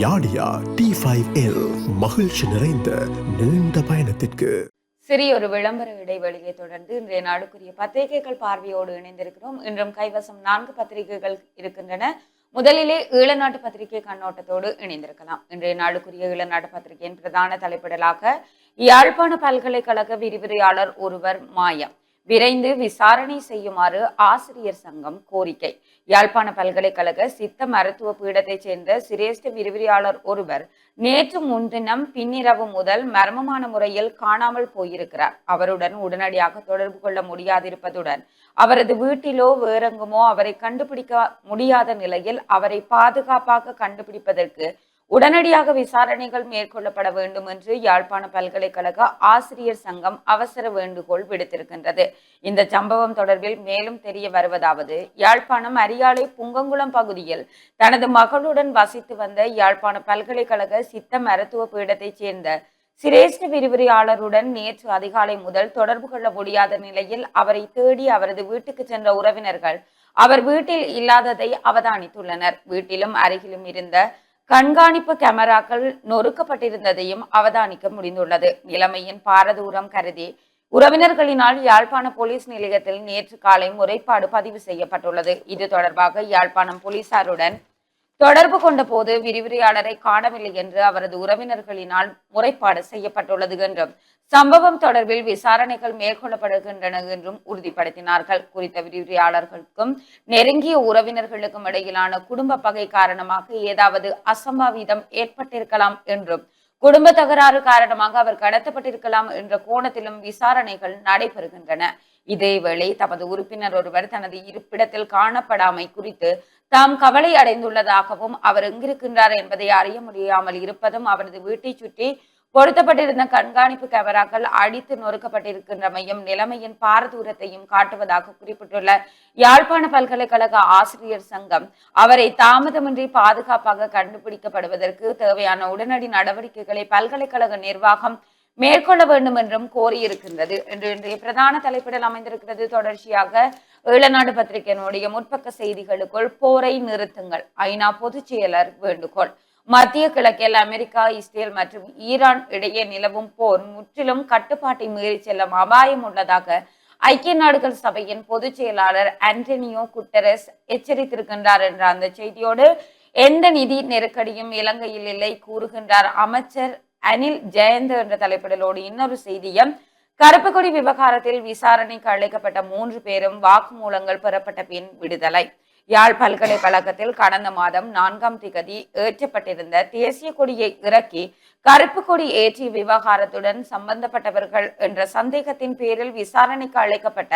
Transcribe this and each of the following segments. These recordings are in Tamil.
யாடியா T5L மகிழ்ச்சி நிறைந்த நீண்ட பயணத்திற்கு. சிறிய ஒரு விளம்பர இடைவெளியை தொடர்ந்து இன்றைய நாடுக்குரிய பத்திரிகைகள் பார்வையோடு இணைந்திருக்கிறோம். இன்றும் கைவசம் 4 பத்திரிகைகள் இருக்கின்றன. முதலிலே ஈழநாட்டு பத்திரிகை கண்ணோட்டத்தோடு இணைந்திருக்கலாம். இன்றைய நாடுக்குரிய ஈழநாட்டு பத்திரிகையின் பிரதான தலைப்பிடலாக யாழ்ப்பாண பல்கலைக்கழக விரிவுரையாளர் ஒருவர் மாயம், விரைந்து விசாரணை செய்யுமாறு ஆசிரியர் சங்கம் கோரிக்கை. யாழ்ப்பாண பல்கலைக்கழக சித்த மருத்துவ பீடத்தைச் சேர்ந்த சிரேஷ்ட விரிவுரையாளர் ஒருவர் நேற்று முன்தினம் பின்னிரவு முதல் மர்மமான முறையில் காணாமல் போயிருக்கிறார். அவருடன் உடனடியாக தொடர்பு கொள்ள முடியாதிருப்பதுடன் அவரது வீட்டிலோ வேறெங்குமோ அவரை கண்டுபிடிக்க முடியாத நிலையில் அவரை பாதுகாப்பாக கண்டுபிடிப்பதற்கு உடனடியாக விசாரணைகள் மேற்கொள்ளப்பட வேண்டும் என்று யாழ்ப்பாண பல்கலைக்கழக ஆசிரியர் சங்கம் அவசர வேண்டுகோள் விடுத்திருக்கின்றது. இந்த சம்பவம் தொடர்பில் மேலும் தெரிய வருவதாவது, யாழ்ப்பாணம் அரியாலை புங்கங்குளம் பகுதியில் தனது மகளுடன் வசித்து வந்த யாழ்ப்பாண பல்கலைக்கழக சித்த மருத்துவ பீடத்தைச் சேர்ந்த சிரேஷ்ட விரிவுரையாளருடன் நேற்று அதிகாலை முதல் தொடர்பு கொள்ள முடியாத நிலையில் அவரை தேடி அவரது வீட்டுக்கு சென்ற உறவினர்கள் அவர் வீட்டில் இல்லாததை அவதானித்துள்ளனர். வீட்டிலும் அருகிலும் இருந்த கண்காணிப்பு கேமராக்கள் நொறுக்கப்பட்டிருந்ததையும் அவதானிக்க முடிந்துள்ளது. நிலைமையின் பாரதூரம் கருதி உறவினர்களினால் யாழ்ப்பாண போலீஸ் நிலையத்தில் நேற்று காலை முறைப்பாடு பதிவு செய்யப்பட்டுள்ளது. இது தொடர்பாக யாழ்ப்பாணம் போலீசாருடன் தொடர்பு கொண்ட போது விரிவுரையாளரை காணவில்லை என்று அவரது உறவினர்களினால் முறைப்பாடு செய்யப்பட்டுள்ளது என்றும் சம்பவம் தொடர்பில் விசாரணைகள் மேற்கொள்ளப்படுகின்றன என்றும் உறுதிப்படுத்தினார்கள். குறித்த விரிவுரையாளர்களுக்கும் நெருங்கிய உறவினர்களுக்கும் இடையிலான குடும்ப பகை காரணமாக ஏதாவது அசம்பாவிதம் ஏற்பட்டிருக்கலாம் என்றும் குடும்ப தகராறு காரணமாக அவர் கடத்தப்பட்டிருக்கலாம் என்ற கோணத்திலும் விசாரணைகள் நடைபெறுகின்றன. இதேவேளை தமது உறுப்பினர் ஒருவர் தனது இருப்பிடத்தில் காணப்படாமை குறித்து தாம் கவலை அடைந்துள்ளதாகவும் அவர் எங்கிருக்கின்றார் என்பதை அறிய முடியாமல் இருப்பதும் அவரது வீட்டை சுற்றி பொருத்தப்பட்டிருந்த கண்காணிப்பு கேமராக்கள் அடித்து நொறுக்கப்பட்டிருக்கின்றமையும் நிலைமையின் பாரதூரத்தையும் காட்டுவதாக குறிப்பிட்டுள்ள யாழ்ப்பாண பல்கலைக்கழக ஆசிரியர் சங்கம் அவரை தாமதமின்றி பாதுகாப்பாக கண்டுபிடிக்கப்படுவதற்கு தேவையான உடனடி நடவடிக்கைகளை பல்கலைக்கழக நிர்வாகம் மேற்கொள்ள வேண்டும் என்றும் கோரியிருக்கின்றது என்று இன்றைய பிரதான தலைப்பிடல் அமைந்திருக்கிறது. தொடர்ச்சியாக ஈழநாடு பத்திரிகையினுடைய முற்பக்க செய்திகளுக்குள் போரை நிறுத்துங்கள், ஐநா பொதுச் செயலர் வேண்டுகோள். மத்திய கிழக்கில் அமெரிக்கா, இஸ்ரேல் மற்றும் ஈரான் இடையே நிலவும் போர் முற்றிலும் கட்டுப்பாட்டை மீறி செல்லும் அபாயம் உள்ளதாக ஐக்கிய நாடுகள் சபையின் பொதுச் செயலாளர் ஆண்டனியோ குட்டரஸ் எச்சரித்திருக்கின்றார் என்ற அந்த செய்தியோடு எந்த நிதி நெருக்கடியும் இலங்கையில் இல்லை கூறுகின்றார் அமைச்சர் அனில் ஜெயந்த் என்ற தலைப்பிடலோடு இன்னொரு செய்தியும், கருப்பு கொடி விவகாரத்தில் விசாரணைக்கு அழைக்கப்பட்ட 3 பேரும் வாக்குமூலங்கள் பெறப்பட்ட பின் விடுதலை. யாழ் பல்கலைக்கழகத்தில் கடந்த மாதம் 4ஆம் திகதி ஏற்றப்பட்டிருந்த தேசிய கொடியை இறக்கி கருப்பு கொடி ஏற்றிய விவகாரத்துடன் சம்பந்தப்பட்டவர்கள் என்ற சந்தேகத்தின் பேரில் விசாரணைக்கு அழைக்கப்பட்ட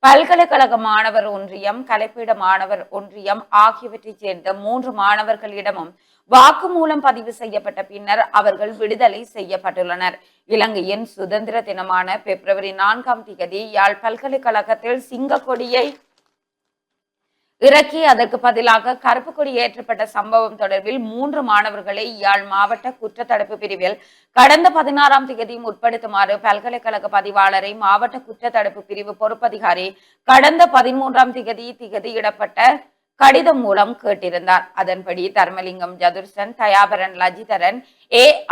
பல்கலைக்கழக மாணவர் ஒன்றியம், கலைப்பீட மாணவர் ஒன்றியம் ஆகியவற்றைச் சேர்ந்த 3 மாணவர்களிடமும் வாக்குமூலம் பதிவு செய்யப்பட்ட பின்னர் அவர்கள் விடுதலை செய்யப்பட்டுள்ளனர். இலங்கையின் சுதந்திர தினமான பிப்ரவரி 4ஆம் திகதி யாழ் பல்கலைக்கழகத்தில் சிங்க கொடியை இறக்கி அதற்கு பதிலாக கருப்பு கொடி ஏற்றப்பட்ட சம்பவம் தொடர்பில் 3 மாணவர்களை யாழ் மாவட்ட குற்றத்தடுப்பு பிரிவில் கடந்த 16ஆம் திகதி முற்படுத்துமாறு பல்கலைக்கழக பதிவாளரை மாவட்ட குற்றத்தடுப்பு பிரிவு பொறுப்பதிகாரி கடந்த 13ஆம் திகதியிடப்பட்ட கடிதம் மூலம் கேட்டிருந்தார். அதன்படி தர்மலிங்கம் ஜதுர்சன், தயாபரன் லஜிதரன்,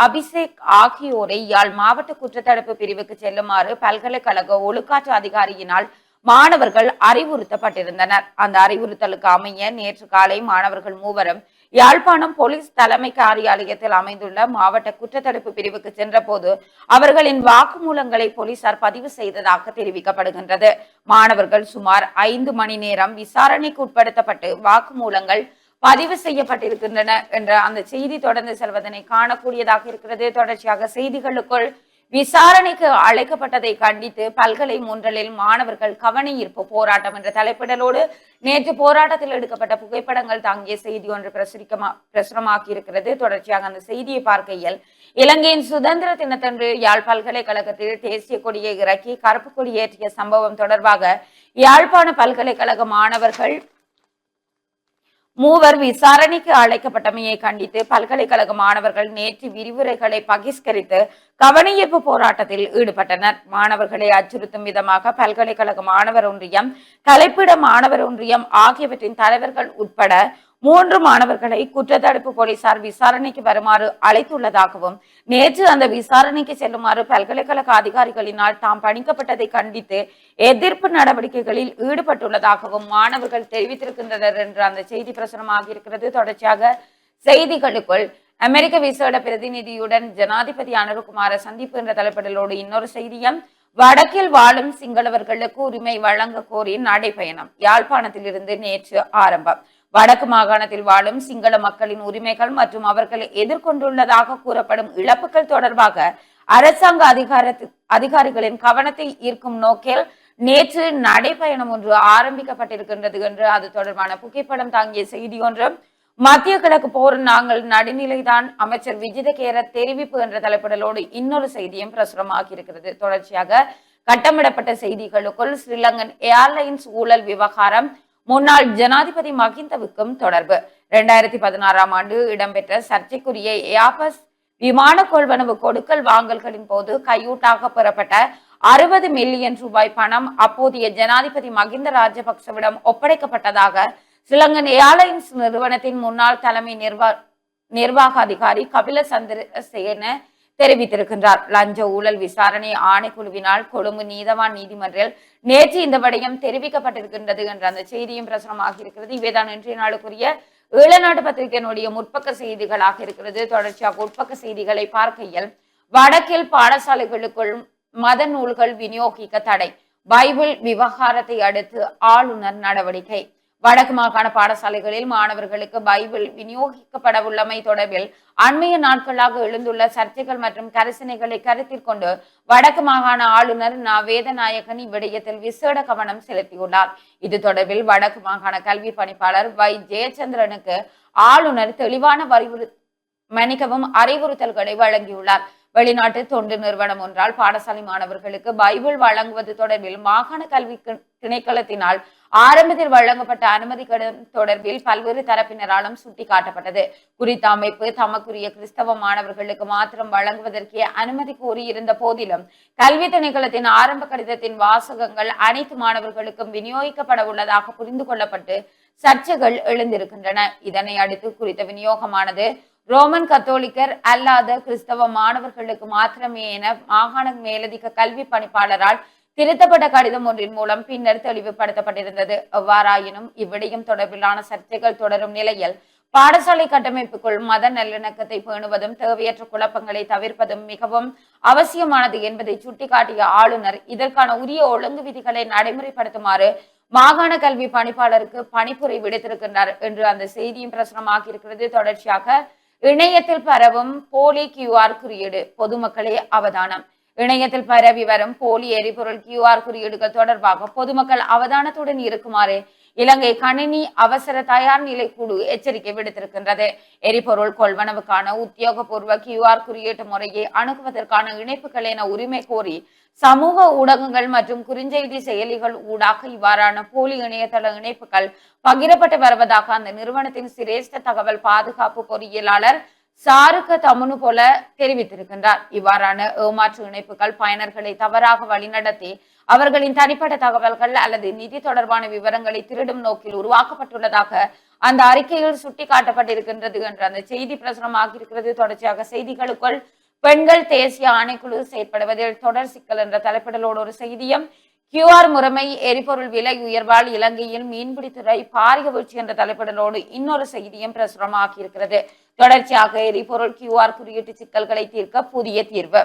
அபிஷேக் ஆகியோரை யாழ் மாவட்ட குற்றத்தடுப்பு பிரிவுக்கு செல்லுமாறு பல்கலைக்கழக ஒழுக்காற்று அதிகாரியினால் மாணவர்கள் அறிவுறுத்தப்பட்டிருந்தனர். அந்த அறிவுறுத்தலுக்கு அமைய நேற்று காலை மாணவர்கள் 3வரும் யாழ்ப்பாணம் போலீஸ் தலைமை காரியாலயத்தில் அமைந்துள்ள மாவட்ட குற்றத்தடுப்பு பிரிவுக்கு சென்ற போது அவர்களின் வாக்குமூலங்களை போலீசார் பதிவு செய்ததாக தெரிவிக்கப்படுகின்றது. மாணவர்கள் சுமார் 5 மணி நேரம் விசாரணைக்கு உட்படுத்தப்பட்டு வாக்குமூலங்கள் பதிவு செய்யப்பட்டிருக்கின்றன என்ற அந்த செய்தி தொடர்ந்து செல்வதனை காணக்கூடியதாக இருக்கிறது. தொடர்ச்சியாக செய்திகளுக்குள் விசாரணைக்கு அழைக்கப்பட்டதை கண்டித்து பல்கலை முன்றலில் மாணவர்கள் கவன ஈர்ப்பு போராட்டம் என்ற தலைப்பிடலோடு நேற்று போராட்டத்தில் எடுக்கப்பட்ட புகைப்படங்கள் தாங்கிய செய்தி ஒன்று பிரசுரமாக்கி இருக்கிறது. தொடர்ச்சியாக அந்த செய்தியை பார்க்கையில், இலங்கையின் சுதந்திர தினத்தன்று யாழ் பல்கலைக்கழகத்தில் தேசிய கொடியை இறக்கி கருப்பு கொடி ஏற்றிய சம்பவம் தொடர்பாக யாழ்ப்பாண பல்கலைக்கழக மாணவர்கள் 3 விசாரணைக்கு அழைக்கப்பட்டமையை கண்டித்து பல்கலைக்கழக மாணவர்கள் நேற்று விரிவுரைகளை பகிஷ்கரித்து கவனஈர்ப்பு போராட்டத்தில் ஈடுபட்டனர். மாணவர்களை அச்சுறுத்தும் விதமாக பல்கலைக்கழக மாணவர் ஒன்றியம், கலைப்பிட மாணவர் ஒன்றியம் ஆகியவற்றின் தலைவர்கள் உட்பட 3 மாணவர்களை குற்றத்தடுப்பு போலீசார் விசாரணைக்கு வருமாறு அழைத்துள்ளதாகவும் நேற்று அந்த விசாரணைக்கு செல்லுமாறு பல்கலைக்கழக அதிகாரிகளினால் தாம் பணிக்கப்பட்டதை கண்டித்து எதிர்ப்பு நடவடிக்கைகளில் ஈடுபட்டுள்ளதாகவும் மாணவர்கள் தெரிவித்திருக்கின்றனர் என்று அந்த செய்தி பிரசுரமாக இருக்கிறது. தொடர்ச்சியாக செய்திகளுக்குள் அமெரிக்க விசேட பிரதிநிதியுடன் ஜனாதிபதி அனுரகுமார சந்திப்பு என்ற தலைப்பிடலோடு இன்னொரு செய்தியும், வடக்கில் வாழும் சிங்களவர்களுக்கு உரிமை வழங்க கோரி நடைபயணம் யாழ்ப்பாணத்தில் இருந்து நேற்று ஆரம்பம். வடக்கு மாகாணத்தில் வாழும் சிங்கள மக்களின் உரிமைகள் மற்றும் அவர்கள் எதிர்கொண்டுள்ளதாக கூறப்படும் இழப்புகள் தொடர்பாக அரசாங்க அதிகாரிகளின் கவனத்தை ஈர்க்கும் நோக்கில் நேற்று நடைபயணம் ஒன்று ஆரம்பிக்கப்பட்டிருக்கின்றது என்று அது தொடர்பான புகைப்படம் தாங்கிய செய்தி ஒன்றும், மத்திய கிழக்கு போர் நாங்கள் நடுநிலைதான் அமைச்சர் விஜித கேர தெரிவிப்பு என்ற தலைப்பிடலோடு இன்னொரு செய்தியும் பிரசுரமாகி இருக்கிறது. தொடர்ச்சியாக கட்டமிடப்பட்ட செய்திகளுக்குள் ஸ்ரீலங்கன் ஏர்லைன்ஸ் ஊழல் விவகாரம் முன்னாள் ஜனாதிபதி மகிந்தவுக்கும் தொடர்பு. 2016ஆம் ஆண்டு இடம்பெற்ற சர்ச்சைக்குரிய ஏர்பஸ் விமான கொள்வனவு கொடுக்கல் வாங்கல்களின் போது கையூட்டாக பெறப்பட்ட 60 மில்லியன் ரூபாய் பணம் அப்போதைய ஜனாதிபதி மகிந்த ராஜபக்சவிடம் ஒப்படைக்கப்பட்டதாக ஸ்ரீலங்கன் ஏர்லைன்ஸ் நிறுவனத்தின் முன்னாள் தலைமை நிர்வாக அதிகாரி கபில சந்திரசேன தெரிவித்திருக்கின்றார். லஞ்ச ஊழல் விசாரணை ஆணைக்குழுவினால் கொழும்பு நீதவான் நீதிமன்றில் நேற்று இந்த விடயம் தெரிவிக்கப்பட்டிருக்கின்றது என்ற அந்த செய்தியும் பிரசுரமாக இருக்கிறது. இவைதான் இன்றைய நாளுக்குரிய ஈழநாட்டு பத்திரிகையினுடைய முற்பக்க செய்திகளாக இருக்கிறது. தொடர்ச்சியாக உட்பக்க செய்திகளை பார்க்கையில், வடக்கில் பாடசாலைகளுக்குள் மத நூல்கள் விநியோகிக்க தடை, பைபிள் விவகாரத்தை அடுத்து ஆளுநர் நடவடிக்கை. வடக்கு மாகாண பாடசாலைகளில் மாணவர்களுக்கு பைபிள் விநியோகிக்கப்பட உள்ளமை தொடர்பில் அண்மைய நாட்களாக எழுந்துள்ள சர்ச்சைகள் மற்றும் கரிசனைகளை கருத்தில் கொண்டு வடக்கு மாகாண ஆளுநர் வேதநாயகன் இவ்விடயத்தில் விசேட கவனம் செலுத்தியுள்ளார். இது தொடர்பில் வடக்கு மாகாண கல்வி பணிப்பாளர் ஜெயச்சந்திரனுக்கு ஆளுநர் தெளிவான அறிவுறுத்தல்களை வழங்கியுள்ளார். வெளிநாட்டு தொண்டு நிறுவனம் ஒன்றால் பாடசாலை மாணவர்களுக்கு பைபிள் வழங்குவது தொடர்பில் மாகாண கல்வி திணைக்களத்தினால் ஆரம்பத்தில் வழங்கப்பட்ட அனுமதி கடிதம் தொடர்பில் பல்வேறு தரப்பினராலும் சுட்டிக்காட்டப்பட்டது. குறித்த அமைப்பு தமக்குரிய கிறிஸ்தவ மாணவர்களுக்கு மாத்திரம் வழங்குவதற்கே அனுமதி கோரியிருந்த போதிலும் கல்வி திணைக்களத்தின் ஆரம்ப கடிதத்தின் வாசகங்கள் அனைத்து மாணவர்களுக்கும் விநியோகிக்கப்பட உள்ளதாக புரிந்து கொள்ளப்பட்டு சர்ச்சைகள் எழுந்திருக்கின்றன. இதனை அடுத்து குறித்த விநியோகமானது ரோமன் கத்தோலிக்கர் அல்லாத கிறிஸ்தவ மாணவர்களுக்கு மாத்திரமே என மாகாண மேலதிக கல்வி பணிப்பாளரால் திருத்தப்பட்ட கடிதம் ஒன்றின் மூலம் பின்னர் தெளிவுபடுத்தப்பட்டிருந்தது. எவ்வாறாயினும் இவ்விடயம் தொடர்பிலான சர்ச்சைகள் தொடரும் நிலையில் பாடசாலை கட்டமைப்புக்குள் மத நல்லிணக்கத்தை பேணுவதும் தேவையற்ற குழப்பங்களை தவிர்ப்பதும் மிகவும் அவசியமானது என்பதை சுட்டிக்காட்டிய ஆளுநர் இதற்கான உரிய ஒழுங்கு விதிகளை நடைமுறைப்படுத்துமாறு மாகாண கல்வி பணிப்பாளருக்கு பணிப்புரை விடுத்திருக்கின்றார் என்று அந்த செய்தியும் பிரசுரமாகி இருக்கிறது. தொடர்ச்சியாக இணையத்தில் பரவும் போலி QR குறியீடு, பொதுமக்களே அவதானம். இணையத்தில் பரவி வரும் போலி எரிபொருள் QR குறியீடுகள் தொடர்பாக பொதுமக்கள் அவதானத்துடன் இருக்குமாறு இலங்கை கணினி அவசர தயார் நிலை குழு எச்சரிக்கை விடுத்திருக்கின்றது. எரிபொருள் கொள்வனவுக்கான உத்தியோகபூர்வ QR குறியீட்டு முறையை அணுகுவதற்கான இணைப்புகள் என உரிமை கோரி சமூக ஊடகங்கள் மற்றும் குறுஞ்செய்தி செயலிகள் ஊடாக இவ்வாறான போலி இணையதள இணைப்புகள் பகிரப்பட்டு வருவதாக அந்த நிறுவனத்தின் சிரேஷ்ட தகவல் பாதுகாப்பு பொறியியலாளர் சாருக்க தமுனு போல தெரிவித்திருக்கின்றார். இவ்வாறான ஏமாற்று இணைப்புகள் பயனர்களை தவறாக வழிநடத்தி அவர்களின் தனிப்பட்ட தகவல்கள் அல்லது நிதி தொடர்பான விவரங்களை திருடும் நோக்கில் உருவாக்கப்பட்டுள்ளதாக அந்த அறிக்கையில் சுட்டிக்காட்டப்பட்டிருக்கின்றது என்று அந்த செய்தி பிரசுரமாக இருக்கிறது. தொடர்ச்சியாக செய்திகளுக்குள் பெண்கள் தேசிய ஆணைக்குழு செயற்படுவதில் தொடர் சிக்கல் என்ற தலைப்பிடலோடு ஒரு செய்தியும், QR முறைமை எரிபொருள் விலை உயர்வால் இலங்கையில் மீன்பிடித்துறை பாரிய வீழ்ச்சி என்ற தலைப்பிடலோடு இன்னொரு செய்தியும் பிரசுரமாகி இருக்கிறது. தொடர்ச்சியாக எரிபொருள் QR குறியீட்டு சிக்கல்களை தீர்க்க புதிய தீர்வு.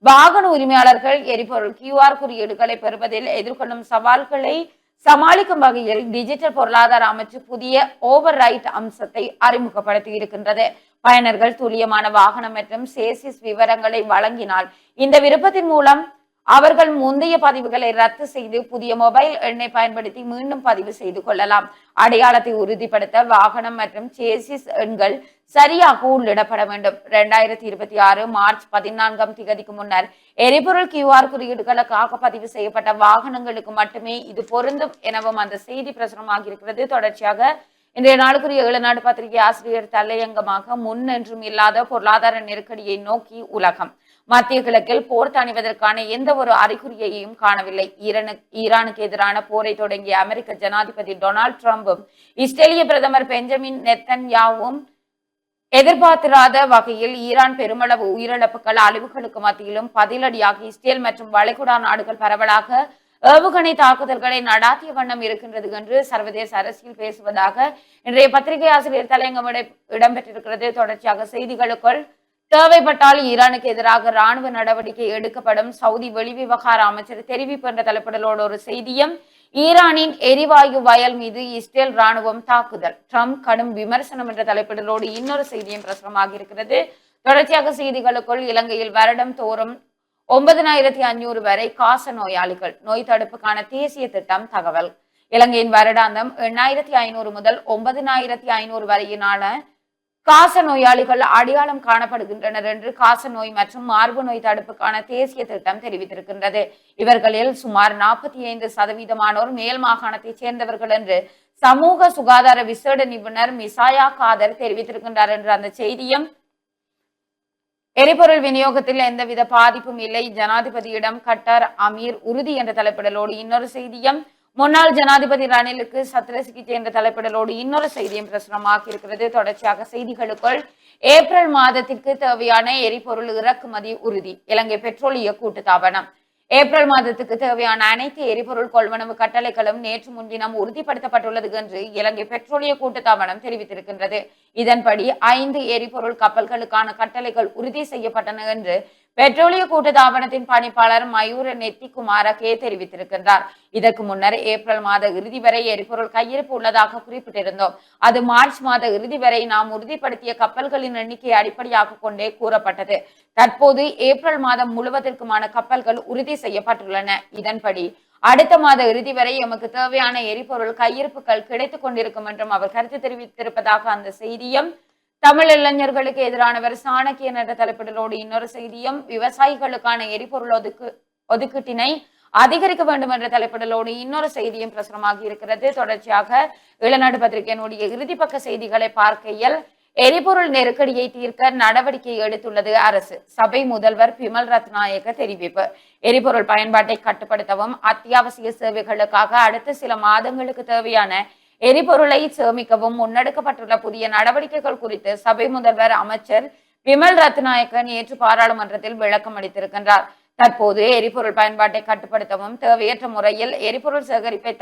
வாகன உரிமையாளர்கள் எரிபொருள் QR குறியீடுகளை பெறுவதில் எதிர்கொள்ளும் சவால்களை சமாளிக்கும் வகையில் டிஜிட்டல் பொருளாதார அமைச்சு புதிய ஓவர் ரைட் அம்சத்தை அறிமுகப்படுத்தி இருக்கின்றது. பயனர்கள் துல்லியமான வாகனம் மற்றும் சேசிஸ் விவரங்களை வழங்கினால் இந்த விருப்பத்தின் மூலம் அவர்கள் முந்தைய பதிவுகளை ரத்து செய்து புதிய மொபைல் எண்ணை பயன்படுத்தி மீண்டும் பதிவு செய்து கொள்ளலாம். அடையாளத்தை உறுதிப்படுத்த வாகனம் மற்றும் சேசிஸ் எண்கள் சரியாக உள்ளிடப்பட வேண்டும். 2026 மார்ச் 14ஆம் தேதிக்கு முன்னர் எரிபொருள் QR குறியீடுகளுக்காக பதிவு செய்யப்பட்ட வாகனங்களுக்கு மட்டுமே இது பொருந்தும் எனவும் அந்த செய்தி பிரசுரமாக இருக்கிறது. தொடர்ச்சியாக இன்றைய நாளுக்குரிய ஈழநாடு பத்திரிகை ஆசிரியர் தலையங்கமாக முன்னென்றும் இல்லாத பொருளாதார நெருக்கடியை நோக்கி உலகம், மத்திய கிழக்கில் போர் தணிவதற்கான எந்த ஒரு அறிகுறியையும் காணவில்லை. ஈரானுக்கு எதிரான போரை தொடங்கிய அமெரிக்க ஜனாதிபதி டொனால்ட் டிரம்பும் இஸ்ரேலிய பிரதமர் பெஞ்சமின் நெத்தன்யாவும் எதிர்பார்த்திராத வகையில் ஈரான் பெருமளவு உயிரிழப்புகள் அழிவுகளுக்கு மத்தியிலும் பதிலடியாக இஸ்ரேல் மற்றும் வளைகுடா நாடுகள் பரவலாக ஏவுகணை தாக்குதல்களை நடாத்திய வண்ணம் இருக்கின்றது என்று சர்வதேச அரசியல் பேசுவதாக இன்றைய பத்திரிகை ஆசிரியர் தலையங்கம் இடம்பெற்றிருக்கிறது. தொடர்ச்சியாக செய்திகளுக்குள் தேவைப்பட்டால் ஈரானுக்கு எதிராக ராணுவ நடவடிக்கை எடுக்கப்படும் சவுதி வெளிவிவகார அமைச்சர் தெரிவிப்பு என்ற தலைப்பிடலோடு ஒரு செய்தியும், ஈரானின் எரிவாயு வயல் மீது இஸ்ரேல் ராணுவம் தாக்குதல், ட்ரம்ப் கடும் விமர்சனம் என்ற தலைப்பிடலோடு இன்னொரு செய்தியும் பிரசுரமாக இருக்கிறது. தொடர்ச்சியாக செய்திகளுக்குள் இலங்கையில் வருடம் தோறும் 9500 வரை காச நோயாளிகள், நோய் தடுப்புக்கான தேசிய திட்டம் தகவல். இலங்கையின் வருடாந்தம் 8500 முதல் 9500 வரையிலான காச நோயாளிகள் அடையாளம் காணப்படுகின்றனர் என்று காச நோய் மற்றும் மார்பு நோய் தடுப்புக்கான தேசிய திட்டம் தெரிவித்திருக்கின்றது. இவர்களில் சுமார் 45% மேல் மாகாணத்தைச் சேர்ந்தவர்கள் என்று சமூக சுகாதார விசேட நிபுணர் மிசாயா காதர் தெரிவித்திருக்கின்றார் என்று அந்த செய்தியும், எரிபொருள் விநியோகத்தில் எந்தவித பாதிப்பும் இல்லை, ஜனாதிபதியிடம் கட்டார் அமீர் உறுதி என்ற தலைப்பிடலோடு இன்னொரு செய்தியும், முன்னாள் ஜனாதிபதி ரணிலுக்கு சத்திர சிகிச்சை என்ற தலைப்பிடலோடு இன்னொரு செய்தியும் பிரசுரமாகி இருக்கிறது. தொடர்ச்சியாக செய்திகளுக்குள் ஏப்ரல் மாதத்திற்கு தேவையான எரிபொருள் இறக்குமதி உறுதி, இலங்கை பெட்ரோலிய கூட்டுத்தாபனம். ஏப்ரல் மாதத்துக்கு தேவையான அனைத்து எரிபொருள் கொள்வனவு கட்டளைகளும் நேற்று முன்தினம் உறுதிப்படுத்தப்பட்டுள்ளது என்று இலங்கை பெட்ரோலிய கூட்டுத்தாபனம் தெரிவித்திருக்கின்றது. இதன்படி 5 எரிபொருள் கப்பல்களுக்கான கட்டளைகள் உறுதி செய்யப்பட்டன என்று பெட்ரோலிய கூட்டுத்தாபனத்தின் பணிப்பாளர் மயூர நெத்திகுமாரகே தெரிவித்திருக்கின்றார். இதற்கு முன்னர் ஏப்ரல் மாத இறுதி வரை எரிபொருள் கையிருப்பு உள்ளதாக குறிப்பிட்டிருந்தோம். அது மார்ச் மாத இறுதி வரை நாம் உறுதிப்படுத்திய கப்பல்களின் எண்ணிக்கையை அடிப்படையாக கொண்டே கூறப்பட்டது. தற்போது ஏப்ரல் மாதம் முழுவதற்குமான கப்பல்கள் உறுதி செய்யப்பட்டுள்ளன. இதன்படி அடுத்த மாத இறுதி வரை எமக்கு தேவையான எரிபொருள் கையிருப்புகள் கிடைத்துக் கொண்டிருக்கும் என்றும் அவர் கருத்து தெரிவித்திருப்பதாக அந்த செய்தியும், தமிழ் இளைஞர்களுக்கு எதிரானவர் சாணக்கியன் என்ற தலைப்பிடலோடு இன்னொரு செய்தியும், விவசாயிகளுக்கான எரிபொருள் ஒதுக்கீட்டினை அதிகரிக்க வேண்டும் என்ற தலைப்பிடலோடு இன்னொரு செய்தியும் பிரசுரமாகி இருக்கிறது. தொடர்ச்சியாக இளநாடு பத்திரிகையினுடைய இறுதி பக்க செய்திகளை பார்க்கையில், எரிபொருள் நெருக்கடியை தீர்க்க நடவடிக்கை எடுத்துள்ளது அரசு, சபை முதல்வர் பிமல் ரத்நாயக்க தெரிவிப்பு. எரிபொருள் பயன்பாட்டை கட்டுப்படுத்தவும் அத்தியாவசிய சேவைகளுக்காக அடுத்த சில மாதங்களுக்கு தேவையான எரிபொருளை சேமிக்கவும் முன்னெடுக்கப்பட்டுள்ள புதிய நடவடிக்கைகள் குறித்து சபை முதல்வர் அமைச்சர் பிமல் ரத்நாயக்க நேற்று பாராளுமன்றத்தில் விளக்கம் அளித்திருக்கின்றார். தற்போது எரிபொருள் பயன்பாட்டை கட்டுப்படுத்தவும் தேவையற்ற முறையில் எரிபொருள் சேகரிப்பை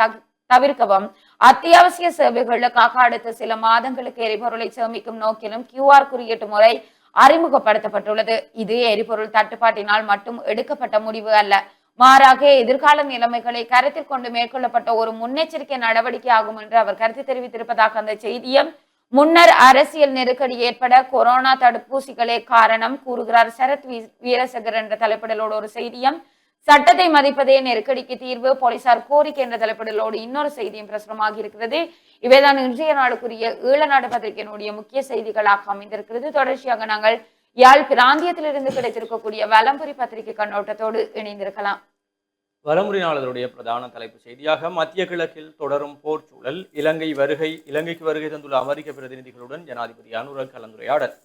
தவிர்க்கவும் அத்தியாவசிய சேவைகளுக்காக அடுத்த சில மாதங்களுக்கு எரிபொருளை சேமிக்கும் நோக்கிலும் QR குறியீட்டு முறை அறிமுகப்படுத்தப்பட்டுள்ளது. இது எரிபொருள் தட்டுப்பாட்டினால் மட்டும் எடுக்கப்பட்ட முடிவு அல்ல, மாறாக எதிர்கால நிலைமைகளை கருத்தில் கொண்டு மேற்கொள்ளப்பட்ட ஒரு முன்னெச்சரிக்கை நடவடிக்கை ஆகும் என்று அவர் கருத்து தெரிவித்திருப்பதாக அந்த செய்தியும், முன்னர் அரசியல் நெருக்கடி ஏற்பட கொரோனா தடுப்பூசிகளே காரணம் கூறுகிறார் சரத் வீரசேகர் என்ற தலைப்பிடலோடு ஒரு செய்தியும், சட்டத்தை மதிப்பதே நெருக்கடிக்கு தீர்வு, போலீசார் கோரிக்கை என்ற தலைப்பிடலோடு இன்னொரு செய்தியும் பிரசுரமாகி இருக்கிறது. இவைதான் இன்றைய நாளுக்குரிய ஈழநாடு பத்திரிகையினுடைய முக்கிய செய்திகளாக அமைந்திருக்கிறது. தொடர்ச்சியாக நாங்கள் யாழ் பிராந்தியத்திலிருந்து கிடைத்திருக்கக்கூடிய வலம்புரி பத்திரிகை கண்ணோட்டத்தோடு இணைந்திருக்கலாம். வலம்புரி நாளிதழுடைய பிரதான தலைப்பு செய்தியாக மத்திய கிழக்கில் தொடரும் போர் சூழல், இலங்கைக்கு வருகை தந்துள்ள அமெரிக்க பிரதிநிதிகளுடன் ஜனாதிபதி அனுர கலந்துரையாடல்.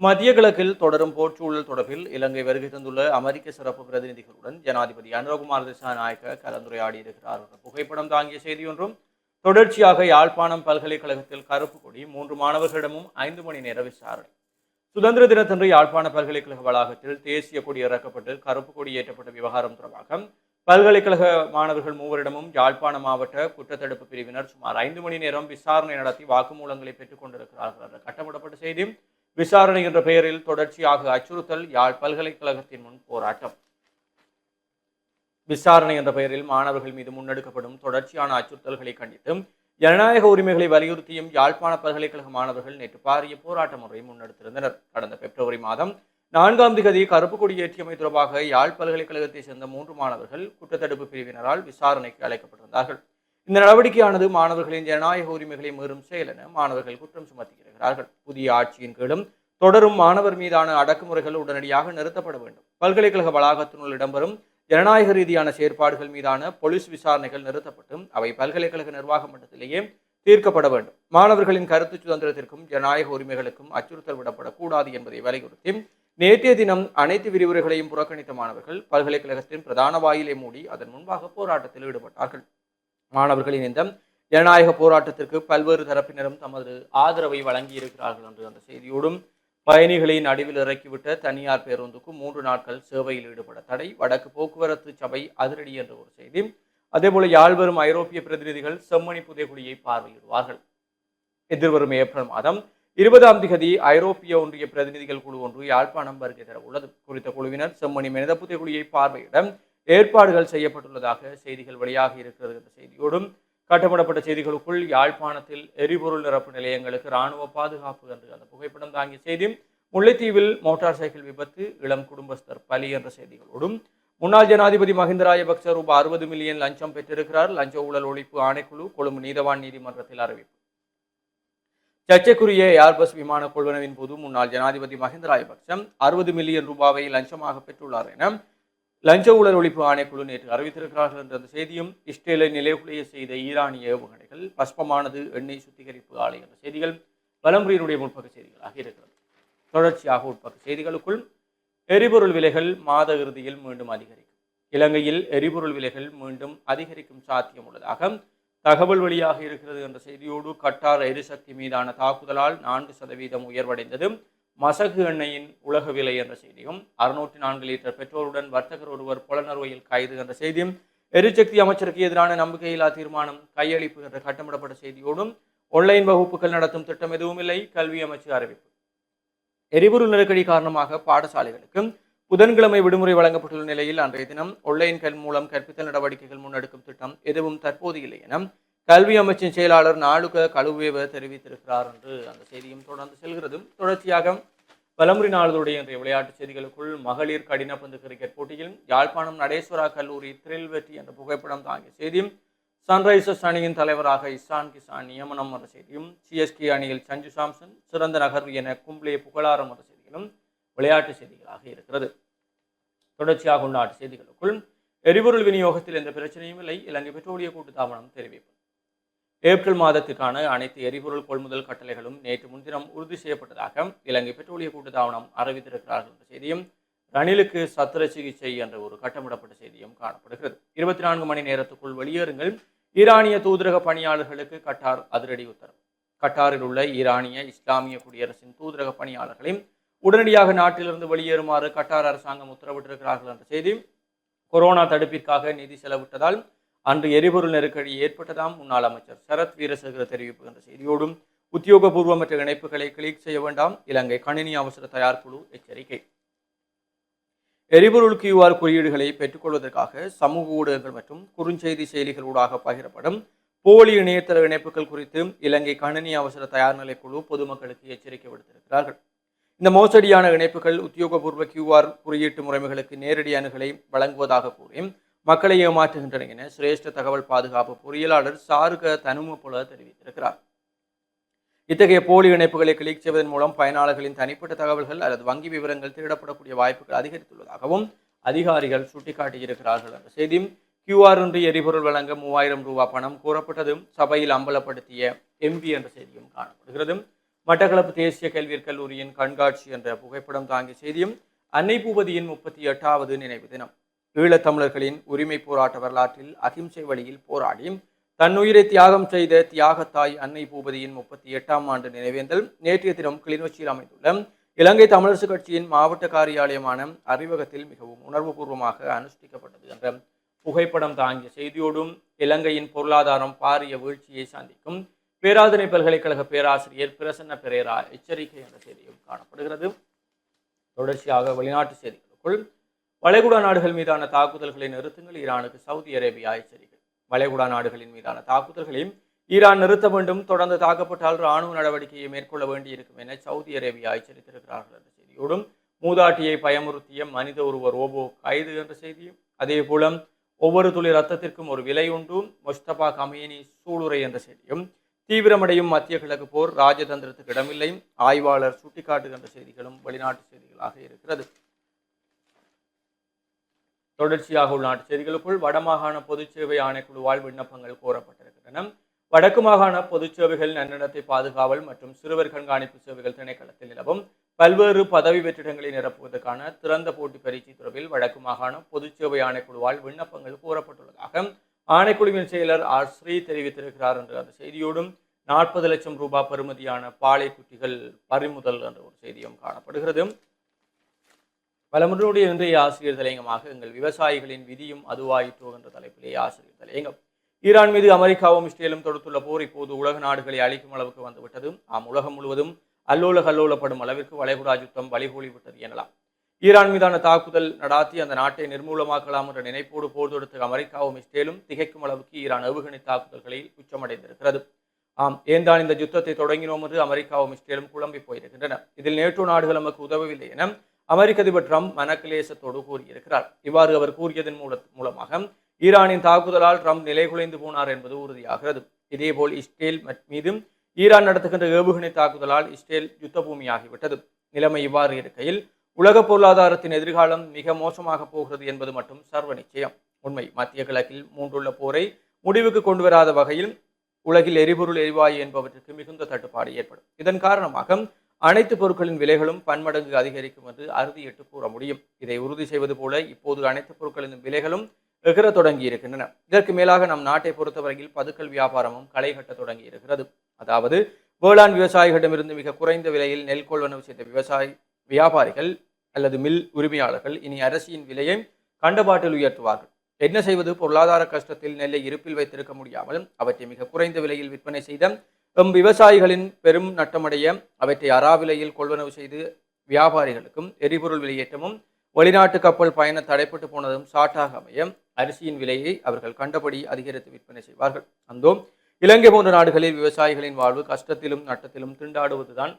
மத்திய கிழக்கில் தொடரும் போர் சூழல் தொடர்பில் இலங்கை வருகை தந்துள்ள அமெரிக்க சிறப்பு பிரதிநிதிகளுடன் ஜனாதிபதி அனுரகுமார் திசாநாயக்க கலந்துரையாடி இருக்கிறார் என்ற புகைப்படம் தாங்கிய செய்தியொன்றும், தொடர்ச்சியாக யாழ்ப்பாணம் பல்கலைக்கழகத்தில் கருப்பு கொடி 3 மாணவர்களிடமும் 5 மணி நேர விசாரணை. சுதந்திர தினத்தன்று யாழ்ப்பாண பல்கலைக்கழக வளாகத்தில் தேசிய கொடி இறக்கப்பட்டு கருப்பு கொடி ஏற்றப்பட்ட விவகாரம் தொடர்பாக பல்கலைக்கழக மாணவர்கள் 3 யாழ்ப்பாண மாவட்ட குற்றத்தடுப்பு பிரிவினர் சுமார் 5 மணி நேரம் விசாரணை நடத்தி வாக்குமூலங்களை பெற்றுக் கொண்டிருக்கிறார்கள் என்ற கட்டமிடப்பட்ட செய்தி. விசாரணை என்ற பெயரில் தொடர்ச்சியாக அச்சுறுத்தல், யாழ் பல்கலைக்கழகத்தின் முன் போராட்டம். விசாரணை என்ற பெயரில் மாணவர்கள் மீது முன்னெடுக்கப்படும் தொடர்ச்சியான அச்சுறுத்தல்களை கண்டித்து ஜனநாயக உரிமைகளை வலியுறுத்தியும் யாழ்ப்பாண பல்கலைக்கழக மாணவர்கள் நேற்று பாரிய போராட்ட முறையை முன்னெடுத்திருந்தனர். கடந்த பிப்ரவரி மாதம் 4ஆம் தேதி கருப்பு கொடி ஏற்றியமை தொடர்பாக யாழ் பல்கலைக்கழகத்தை சேர்ந்த 3 மாணவர்கள் குற்றத்தடுப்பு பிரிவினரால் விசாரணைக்கு அழைக்கப்பட்டிருந்தார்கள். இந்த நடவடிக்கையானது மாணவர்களின் ஜனநாயக உரிமைகளை மீறும் செயல் என மாணவர்கள் குற்றம் சுமத்துகிறார்கள். புதிய ஆட்சியின் கீழும் தொடரும் மாணவர் மீதான அடக்குமுறைகள் உடனடியாக நிறுத்தப்பட வேண்டும். பல்கலைக்கழக வளாகத்தினுள் இடம்பெறும் ஜனநாயக ரீதியான செயற்பாடுகள் மீதான போலீஸ் விசாரணைகள் நிறுத்தப்பட்டு அவை பல்கலைக்கழக நிர்வாக மட்டத்திலேயே தீர்க்கப்பட வேண்டும். மாணவர்களின் கருத்து சுதந்திரத்திற்கும் ஜனநாயக உரிமைகளுக்கும் அச்சுறுத்தல் விடப்படக்கூடாது என்பதை வலியுறுத்தி நேற்றைய தினம் அனைத்து விரிவுரைகளையும் புறக்கணித்த மாணவர்கள் பல்கலைக்கழகத்தின் பிரதான வாயிலை மூடி அதன் முன்பாக போராட்டத்தில் ஈடுபட்டார்கள். மாணவர்களின் இந்த ஜனநாயக போராட்டத்திற்கு பல்வேறு தரப்பினரும் தமது ஆதரவை வழங்கியிருக்கிறார்கள் என்று அந்த செய்தியோடும், பயணிகளை நடுவில் இறக்கிவிட்ட தனியார் பேருந்துக்கு 3 நாட்கள் சேவையில் ஈடுபட தடை, வடக்கு போக்குவரத்து சபை அதிரடி என்ற ஒரு செய்தி. அதேபோல யாழ்வரும் ஐரோப்பிய பிரதிநிதிகள் செம்மணி புதைகுழியை பார்வையிடுவார்கள். எதிர்வரும் ஏப்ரல் மாதம் 20ஆம் தேதி ஐரோப்பிய ஒன்றிய பிரதிநிதிகள் குழு ஒன்று யாழ்ப்பாணம் வருகை தர உள்ளது. குறித்த குழுவினர் செம்மணி மனித புதைகுழியை பார்வையிட ஏற்பாடுகள் செய்யப்பட்டுள்ளதாக செய்திகள் வெளியாகி இருக்கிறது என்ற செய்தியோடும், கட்டப்படப்பட்ட செய்திகளுக்குள் யாழ்ப்பாணத்தில் எரிபொருள் நிரப்பு நிலையங்களுக்கு இராணுவ பாதுகாப்பு என்று அந்த புகைப்படம் தாங்கிய செய்தி, முல்லைத்தீவில் மோட்டார் சைக்கிள் விபத்து, இளம் குடும்பஸ்தர் பலி என்ற செய்திகளோடும், முன்னாள் ஜனாதிபதி மஹிந்த ராஜபக்ச ரூபாய் 60 மில்லியன் லஞ்சம் பெற்றிருக்கிறார், லஞ்ச ஊழல் ஒழிப்பு ஆணைக்குழு கொழும்பு நீதவான் நீதிமன்றத்தில் அறிவிப்பு. சர்ச்சைக்குரிய ஏர்பஸ் விமான கொள்வனவின் போது முன்னாள் ஜனாதிபதி மஹிந்த ராஜபக்ச 60 மில்லியன் ரூபாவை லஞ்சமாக பெற்றுள்ளார் என லஞ்ச ஊழல் ஒழிப்பு ஆணைக்குழு நேற்று அறிவித்திருக்கிறார்கள் என்ற செய்தியும், இஸ்ரேலை நிலைகுலைய செய்த ஈரானிய ஏவுகணைகள் பஸ்பமானது எண்ணெய் சுத்திகரிப்பு ஆலை என்ற செய்திகள் வலம்புரியினுடைய முற்பக்க செய்திகளாக இருக்கிறது. தொடர்ச்சியாக உட்பக்க செய்திகளுக்குள் எரிபொருள் விலைகள் மாத இறுதியில் மீண்டும் அதிகரிக்கும். இலங்கையில் எரிபொருள் விலைகள் மீண்டும் அதிகரிக்கும் சாத்தியம் உள்ளதாக தகவல் வெளியாக இருக்கிறது என்ற செய்தியோடு, கட்டார் எரிசக்தி மீதான தாக்குதலால் 4% உயர்வடைந்தது, மசகு எண்ணெயின் உலக விலை என்ற செய்தியும், 604 லிட்டர் பெட்ரோலுடன் வர்த்தகர் ஒருவர் புலனறுவையில் கைது என்ற செய்தியும், எரிசக்தி அமைச்சருக்கு எதிரான நம்பிக்கையில்லா தீர்மானம் கையளிப்பு என்ற கட்டமிடப்பட்ட செய்தியோடும், ஆன்லைன் வகுப்புகள் நடத்தும் திட்டம் எதுவும் இல்லை, கல்வி அமைச்சு அறிவிப்பு. எரிபொருள் நெருக்கடி காரணமாக பாடசாலைகளுக்கு புதன்கிழமை விடுமுறை வழங்கப்பட்டுள்ள நிலையில் அன்றைய தினம் ஆன்லைன் மூலம் கற்பித்தல் நடவடிக்கைகள் முன்னெடுக்கும் திட்டம் எதுவும் தற்போது இல்லை என கல்வி அமைச்சின் செயலாளர் நாளுக கழுவேவ தெரிவித்திருக்கிறார் என்று அந்த செய்தியும் தொடர்ந்து செல்கிறது. தொடர்ச்சியாக வலம்புரி நாளிதழுடைய இன்றைய விளையாட்டுச் செய்திகளுக்குள் மகளிர் கடினப்பந்து கிரிக்கெட் போட்டியில் யாழ்ப்பாணம் நடேஸ்வரா கல்லூரி த்ரில் வெற்றி என்ற புகைப்படம் தாங்கிய செய்தியும், சன்ரைசர்ஸ் அணியின் தலைவராக இசான் கிசான் நியமனம் என்ற செய்தியும், சிஎஸ்கே அணியில் சஞ்சு சாம்சன் சிறந்த நகர்வு என கும்ப்ளே புகழாரம் என்ற செய்திகளும் விளையாட்டு செய்திகளாக இருக்கிறது. தொடர்ச்சியாக உள்நாட்டு செய்திகளுக்குள் எரிபொருள் விநியோகத்தில் எந்த பிரச்சனையும் இல்லை, இலங்கை பெட்ரோலிய கூட்டுத்தாபனம் தெரிவிப்பு. ஏப்ரல் மாதத்திற்கான அனைத்து எரிபொருள் கொள்முதல் கட்டளைகளும் நேற்று முன்தினம் உறுதி செய்யப்பட்டதாக இலங்கை பெட்ரோலிய கூட்டுத்தாபனம் அறிவித்திருக்கிறார்கள் என்ற செய்தியும், ரணிலுக்கு சத்திர சிகிச்சை என்ற ஒரு கட்டமிடப்பட்ட செய்தியும் காணப்படுகிறது. 24 மணி நேரத்துக்குள் வெளியேறுங்கள், ஈரானிய தூதரக பணியாளர்களுக்கு கட்டார் அதிரடி உத்தரவு. கட்டாரில் உள்ள ஈரானிய இஸ்லாமிய குடியரசின் தூதரக பணியாளர்களை உடனடியாக நாட்டிலிருந்து வெளியேறுமாறு கட்டார் அரசாங்கம் உத்தரவிட்டிருக்கிறார்கள் என்ற செய்தி, கொரோனா தடுப்பிற்காக நிதி செலவிட்டதால் அன்று எரிபொருள் நெருக்கடி ஏற்பட்டதாம் முன்னாள் அமைச்சர் சரத் வீரசேகர தெரிவிப்பு என்ற செய்தியோடும், உத்தியோகபூர்வமற்ற இணைப்புகளை கிளிக் செய்ய வேண்டாம், இலங்கை கணினி அவசர தயார் குழு எச்சரிக்கை. எரிபொருள் QR குறியீடுகளை பெற்றுக்கொள்வதற்காக சமூக ஊடகங்கள் மற்றும் குறுஞ்செய்தி செயலிகளூடாக பகிரப்படும் போலி இணையதள இணைப்புகள் குறித்து இலங்கை கணினி அவசர தயார் நிலை குழு பொதுமக்களுக்கு எச்சரிக்கை விடுத்திருக்கிறார்கள். இந்த மோசடியான இணைப்புகள் உத்தியோகபூர்வ QR குறியீட்டு முறைமைகளுக்கு நேரடி அணுகலை வழங்குவதாக கூறி மக்களை ஏமாற்றுகின்றன என சிரேஷ்ட தகவல் பாதுகாப்பு பொறியியலாளர் சாருக தனுமபுல தெரிவித்திருக்கிறார். இத்தகைய போலி இணைப்புகளை கிளிக் செய்வதன் மூலம் பயனாளர்களின் தனிப்பட்ட தகவல்கள் அல்லது வங்கி விவரங்கள் திருடப்படக்கூடிய வாய்ப்புகள் அதிகரித்துள்ளதாகவும் அதிகாரிகள் சுட்டிக்காட்டியிருக்கிறார்கள் என்ற செய்தியும், QR இன்றி எரிபொருள் வழங்க 3000 ரூபாய் பணம் கோரப்பட்டதும் சபையில் அம்பலப்படுத்திய MP என்ற செய்தியும் காணப்படுகிறது. மட்டக்களப்பு தேசிய கல்வியற் கல்லூரியின் கண்காட்சி என்ற புகைப்படம் தாங்கிய செய்தியும், அன்னை பூபதியின் 38வது நினைவு தினம். ஈழத்தமிழர்களின் உரிமை போராட்ட வரலாற்றில் அகிம்சை வழியில் போராடி தன்னுயிரை தியாகம் செய்த தியாகத்தாய் அன்னை பூபதியின் 38ஆம் ஆண்டு நினைவேந்தல் நேற்றைய தினம் கிளிநொச்சியில் அமைந்துள்ள இலங்கை தமிழரசு கட்சியின் மாவட்ட காரியாலயமான அறிவகத்தில் மிகவும் உணர்வுபூர்வமாக அனுஷ்டிக்கப்பட்டது என்ற புகைப்படம் தாங்கிய செய்தியோடும், இலங்கையின் பொருளாதாரம் பாரிய வீழ்ச்சியை சந்திக்கும், பேராதனை பல்கலைக்கழக பேராசிரியர் பிரசன்ன பெரேரா எச்சரிக்கை என்ற செய்தியும் காணப்படுகிறது. தொடர்ச்சியாக வெளிநாட்டு செய்திகளுக்குள் வளைகுடா நாடுகள் மீதான தாக்குதல்களை நிறுத்துங்கள், ஈரானுக்கு சவுதி அரேபியா எச்சரிக்கை. வளைகுடா நாடுகளின் மீதான தாக்குதல்களை ஈரான் நிறுத்த வேண்டும், தொடர்ந்து தாக்கப்பட்டால் இராணுவ நடவடிக்கையை மேற்கொள்ள வேண்டியிருக்கும் என சவுதி அரேபியா எச்சரித்திருக்கிறார்கள் என்ற செய்தியோடும், மூதாட்டியை பயமுறுத்திய மனித உருவ ரோபோ கைது என்ற செய்தியும், அதே போல ஒவ்வொரு துளி ரத்தத்திற்கும் ஒரு விலை உண்டு, முஸ்தபா கமேனி சூளுரை என்ற செய்தியும், தீவிரமடையும் மத்திய கிழக்கு போர் ராஜதந்திரத்துக்கு இடமில்லை, ஆய்வாளர் சுட்டிக்காட்டுகின்ற செய்திகளும் வெளிநாட்டு செய்திகளாக இருக்கிறது. தொடர்ச்சியாக உள்நாட்டு செய்திகளுக்குள் வடமாகாண பொதுச்சேவை ஆணைக்குழுவால் விண்ணப்பங்கள் கோரப்பட்டிருக்கின்றன. வடக்கு மாகாண பொதுச்சேவைகள் நன்னடத்தை பாதுகாவல் மற்றும் சிறுவர் கண்காணிப்பு சேவைகள் திணைக்களத்தில் நிலவும் பல்வேறு பதவி வெற்றிடங்களை நிரப்புவதற்கான திறந்த போட்டி பரீட்சை தொடர்பில் வடக்கு மாகாண பொதுச் சேவை ஆணைக்குழுவால் விண்ணப்பங்கள் கோரப்பட்டுள்ளதாக ஆணைக்குழுவின் செயலர் ஆர் ஸ்ரீ தெரிவித்திருக்கிறார் என்ற அந்த செய்தியோடும் 40 லட்சம் ரூபாய் பெறுமதியான பாலை குட்டிகள் பறிமுதல் என்ற ஒரு செய்தியும் காணப்படுகிறது. பலமுறையுடைய இன்றைய ஆசிரியர் தலையங்கமாக எங்கள் விவசாயிகளின் விதியும் அதுவாயிற்றோ என்ற தலைப்பிலே ஆசிரியர் தலையங்கம். ஈரான் மீது அமெரிக்காவும் இஸ்ரேலும் தொடுத்துள்ள போர் இப்போது உலக நாடுகளை அழிக்கும் அளவுக்கு வந்துவிட்டது. உலகம் முழுவதும் அல்லோலப்படும் அளவிற்கு வளைகுடா யுத்தம் வழிகோலி விட்டது எனலாம். ஈரான் மீதான தாக்குதல் நடாத்தி அந்த நாட்டை நிர்மூலமாக்கலாம் என்ற நினைப்போடு போர் தொடுத்த அமெரிக்காவும் இஸ்ரேலும் திகைக்கும் அளவுக்கு ஈரான் ஏவுகணை தாக்குதல்களில் உச்சமடைந்திருக்கிறது. ஏன்தான் இந்த யுத்தத்தை தொடங்கினோம் என்று அமெரிக்காவும் இஸ்ரேலும் குழம்பி போயிருக்கின்றன. இதில் நேட்டோ நாடுகள் நமக்கு உதவவில்லை என அமெரிக்க அதிபர் ட்ரம்ப் மனக்கிலேசத்தோடு கூறியிருக்கிறார். இவ்வாறு அவர் கூறியதன் மூலமாக ஈரானின் தாக்குதலால் ட்ரம்ப் நிலைகுலைந்து போனார் என்பது உறுதியாகிறது. இதேபோல் இஸ்ரேல் மீதும் ஈரான் நடத்துகின்ற ஏவுகணை தாக்குதலால் இஸ்ரேல் யுத்த பூமியாகிவிட்டது. நிலைமை இவ்வாறு இருக்கையில் உலக பொருளாதாரத்தின் எதிர்காலம் மிக மோசமாக போகிறது என்பது மட்டும் சர்வ நிச்சயம். உண்மை, மத்திய கிழக்கில் மூன்றுள்ள போரை முடிவுக்கு கொண்டு வராத வகையில் உலகில் எரிபொருள் எரிவாயு என்பவற்றுக்கு மிகுந்த தட்டுப்பாடு ஏற்படும். இதன் காரணமாக அனைத்து பொருட்களின் விலைகளும் பன்மடங்கு அதிகரிக்கும் என்று அறுதியிட்டு கூற முடியும். இதை உறுதி செய்வது போல இப்போது அனைத்து பொருட்களின் விலைகளும் எகிர தொடங்கி இருக்கின்றன. இதற்கு மேலாக நம் நாட்டை பொறுத்தவரையில் பதுக்கல் வியாபாரமும் களை கட்ட தொடங்கி இருக்கிறது. அதாவது வேளாண் விவசாயிகளிடமிருந்து மிக குறைந்த விலையில் நெல் கொள்வனவு செய்த வியாபாரிகள் அல்லது மில் உரிமையாளர்கள் இனி அரிசியின் விலையை கண்டபாட்டில் உயர்த்துவார்கள். என்ன செய்வது? பொருளாதார கஷ்டத்தில் நெல்லை இருப்பில் வைத்திருக்க முடியாமல் அவற்றை மிக குறைந்த விலையில் விற்பனை செய்த விவசாயிகளின் பெரும் நட்டமடைய அவற்றை அறாவிலையில் கொள்வனவு செய்து வியாபாரிகளுக்கும் எரிபொருள் விலையேற்றமும் வெளிநாட்டு கப்பல் பயண தடைப்பட்டு போனதும் சாட்டாக அமைய அரிசியின் விலையை அவர்கள் கண்டபடி அதிகரித்து விற்பனை செய்வார்கள். அந்தோ இலங்கை போன்ற நாடுகளில் விவசாயிகளின் வாழ்வு கஷ்டத்திலும் நட்டத்திலும் திண்டாடுவதுதான்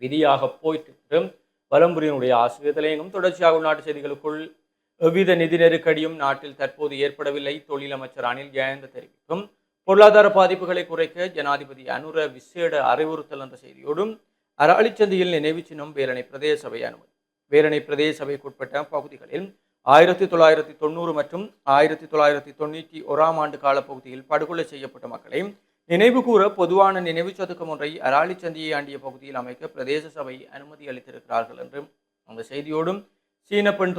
விதியாக போயிட்டு வலம்புரியினுடைய ஆசிரியர் தலையங்கம். தொடர்ச்சியாக உள்நாட்டு செய்திகளுக்குள் எவ்வித நிதி நெருக்கடியும் நாட்டில் தற்போது ஏற்படவில்லை. தொழில் அமைச்சர் அனில் ஜெயந்த தெரிவிக்கும். பொருளாதார பாதிப்புகளை குறைக்க ஜனாதிபதி அனுர விசேட அறிவுறுத்தல் என்ற செய்தியோடும் அராலிச்சந்தியில் நினைவு சின்னம் வேரணை பிரதேச சபை அனுமதி. வேரணை பிரதேச சபைக்குட்பட்ட பகுதிகளில் 1990 மற்றும் 1991 ஆண்டு காலப்பகுதியில் படுகொலை செய்யப்பட்ட மக்களை நினைவு கூற பொதுவான நினைவு சதுக்கம் ஒன்றை அராலிச்சந்தியை ஆண்டிய பகுதியில் அமைக்க பிரதேச சபை அனுமதி அளித்திருக்கிறார்கள் என்றும் அந்த செய்தியோடும் சீன பெண்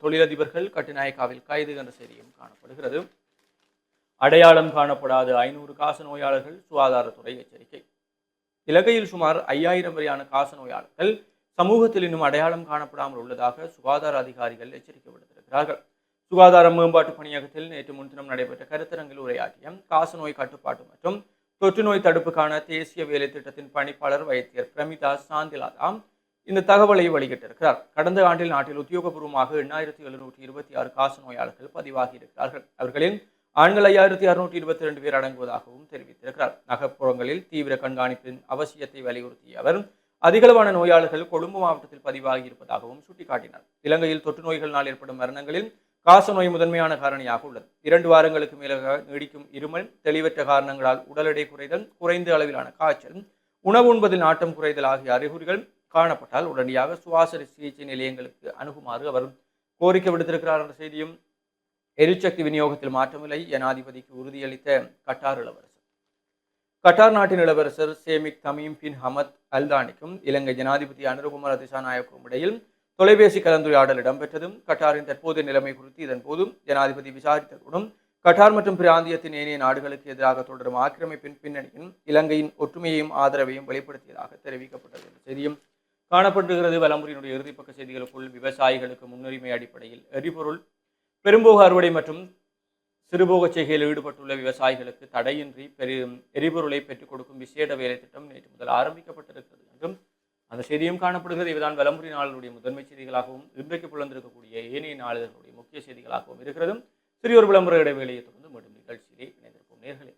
தொழிலதிபர்கள் கட்டுநாயக்காவில் கைது என்ற செய்தியும் காணப்படுகிறது. அடையாளம் காணப்படாத 500 காச நோயாளர்கள் சுகாதாரத்துறை எச்சரிக்கை. இலங்கையில் சுமார் 5000 வரையான காச நோயாளர்கள் சமூகத்தில் இன்னும் அடையாளம் காணப்படாமல் உள்ளதாக சுகாதார அதிகாரிகள் எச்சரிக்கை விடுத்திருக்கிறார்கள். சுகாதார மேம்பாட்டு பணியகத்தில் நேற்று முன்தினம் நடைபெற்ற கருத்தரங்கில் உரையாற்றிய காசநோய் கட்டுப்பாட்டு மற்றும் தொற்று நோய் தடுப்புக்கான தேசிய வேலை திட்டத்தின் பணிப்பாளர் வைத்தியர் பிரமிதா சாந்திலாதா இந்த தகவலை வெளியிட்டிருக்கிறார். கடந்த ஆண்டில் நாட்டில் உத்தியோகபூர்வமாக 8726 காச நோயாளர்கள் பதிவாகி இருக்கிறார்கள். அவர்களில் ஆண்கள் 5622 பேர் அடங்குவதாகவும் தெரிவித்திருக்கிறார். நகர்ப்புறங்களில் தீவிர கண்காணிப்பின் அவசியத்தை வலியுறுத்திய அவர் அதிகளவான நோயாளர்கள் கொழும்பு மாவட்டத்தில் பதிவாகி இருப்பதாகவும் சுட்டிக்காட்டினார். இலங்கையில் தொற்று நோய்களினால் ஏற்படும் மரணங்களில் காசநோய் முதன்மையான காரணியாக உள்ளது. 2 வாரங்களுக்கு மேலாக நீடிக்கும் இருமல், தெளிவற்ற காரணங்களால் உடல் எடை குறைதல், குறைந்த அளவிலான காய்ச்சல், உணவு உண்பதில் நாட்டம் குறைதல் ஆகிய அறிகுறிகள் காணப்பட்டால் உடனடியாக சுவாச சிகிச்சை நிலையங்களுக்கு அணுகுமாறு அவர் கோரிக்கை விடுத்திருக்கிறார் என்ற செய்தியும். எரிசக்தி விநியோகத்தில் மாற்றமில்லை, ஜனாதிபதிக்கு உறுதியளித்த கட்டார் இளவரசர். கட்டார் நாட்டின் இளவரசர் சேமிக் தமீம் பின் ஹமத் அல்தானிக்கும் இலங்கை ஜனாதிபதி அனுரகுமார திசாநாயக்கும் இடையில் தொலைபேசி கலந்துரையாடல் இடம்பெற்றதும் கட்டாரின் தற்போதைய நிலைமை குறித்து இதன்போது ஜனாதிபதி விசாரித்ததுடன் கட்டார் மற்றும் பிராந்தியத்தின் ஏனைய நாடுகளுக்கு எதிராக தொடரும் ஆக்கிரமிப்பின் பின்னணியின் இலங்கையின் ஒற்றுமையையும் ஆதரவையும் வெளிப்படுத்தியதாக தெரிவிக்கப்பட்டது என்ற செய்தியும் காணப்படுகிறது. வலம்புரியினுடைய இறுதிப்பக்க செய்திகளுக்குள் விவசாயிகளுக்கு முன்னுரிமை அடிப்படையில் எரிபொருள் பெரும்போக அறுவடை மற்றும் சிறுபோக செய்கையில் ஈடுபட்டுள்ள விவசாயிகளுக்கு தடையின்றி எரிபொருளை பெற்றுக் கொடுக்கும் விசேட வேலை திட்டம் நேற்று முதல் ஆரம்பிக்கப்பட்டிருக்கிறது என்றும் அந்த செய்தியும் காணப்படுகிறது. இதுதான் வலம்புரி நாளினுடைய முதன்மை செய்திகளாகவும் இன்றைக்கு புலந்திருக்கக்கூடிய ஏனைய நாளிதழ்களுடைய முக்கிய செய்திகளாகவும் இருக்கிறது. சிறியொரு விளம்பர இடைவேளையை தொடர்ந்து மீண்டும் நிகழ்ச்சியிலே இணைந்திருக்கும் நேர்களே.